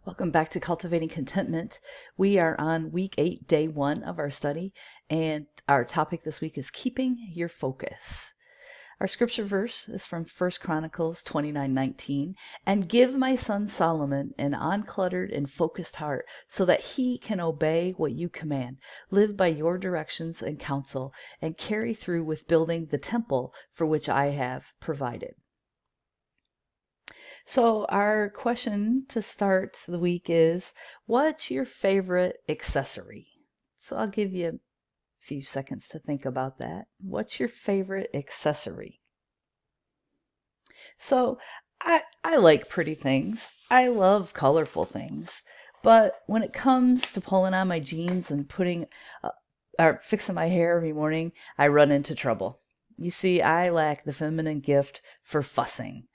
Welcome back to Cultivating Contentment. We are on week 8, day 1 of our study, and our topic this week is keeping your focus. Our scripture verse is from 1 Chronicles 29:19, and give my son Solomon an uncluttered and focused heart so that he can obey what you command, live by your directions and counsel, and carry through with building the temple for which I have provided. So our question to start the week is, what's your favorite accessory? So I'll give you a few seconds to think about that. What's your favorite accessory? So I like pretty things. I love colorful things. But when it comes to pulling on my jeans and putting or fixing my hair every morning, I run into trouble. You see, I lack the feminine gift for fussing.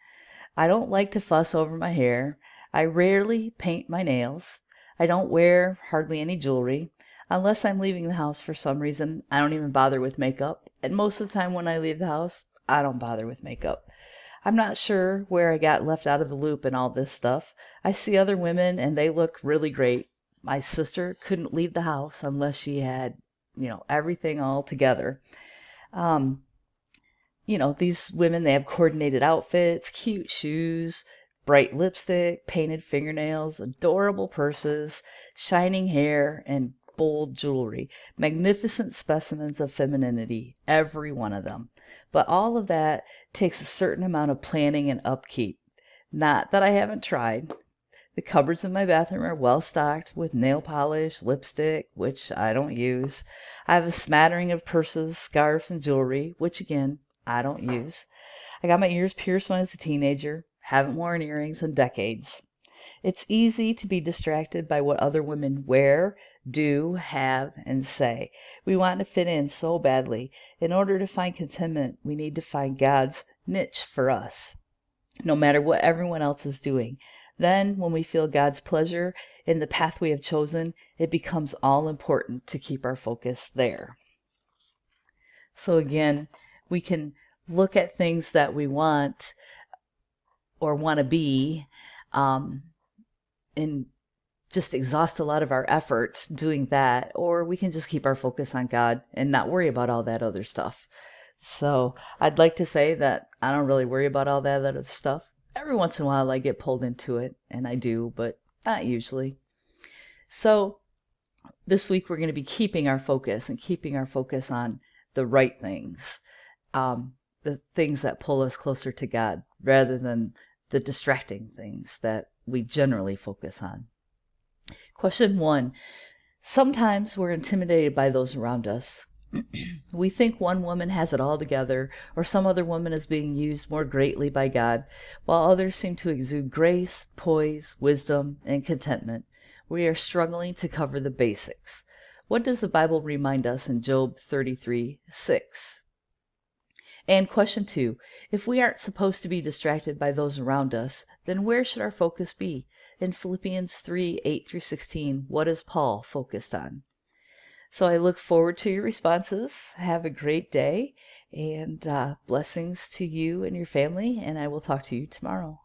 I don't like to fuss over my hair. I rarely paint my nails. I don't wear hardly any jewelry. Unless I'm leaving the house for some reason, I don't even bother with makeup. And most of the time when I leave the house, I don't bother with makeup. I'm not sure where I got left out of the loop in all this stuff. I see other women and they look really great. My sister couldn't leave the house unless she had, everything all together. These women, they have coordinated outfits, cute shoes, bright lipstick, painted fingernails, adorable purses, shining hair, and bold jewelry. Magnificent specimens of femininity, every one of them. But all of that takes a certain amount of planning and upkeep. Not that I haven't tried. The cupboards in my bathroom are well stocked with nail polish, lipstick, which I don't use. I have a smattering of purses, scarves, and jewelry, which again, I don't use. I got my ears pierced when I was a teenager. Haven't worn earrings in decades. It's easy to be distracted by what other women wear, do, have, and say. We want to fit in so badly. In order to find contentment, we need to find God's niche for us, no matter what everyone else is doing. Then, when we feel God's pleasure in the path we have chosen, it becomes all important to keep our focus there. So again, we can look at things that we want or want to be and just exhaust a lot of our efforts doing that, or we can just keep our focus on God and not worry about all that other stuff. So I'd like to say that I don't really worry about all that other stuff. Every once in a while I get pulled into it, and I do, but not usually. So this week we're going to be keeping our focus and keeping our focus on the right things. The things that pull us closer to God rather than the distracting things that we generally focus on. Question 1. Sometimes we're intimidated by those around us. We think one woman has it all together, or some other woman is being used more greatly by God, while others seem to exude grace, poise, wisdom, and contentment. We are struggling to cover the basics. What does the Bible remind us in Job 33:6? And question 2, if we aren't supposed to be distracted by those around us, then where should our focus be? In Philippians 3:8-16, what is Paul focused on? So I look forward to your responses. Have a great day, and blessings to you and your family, and I will talk to you tomorrow.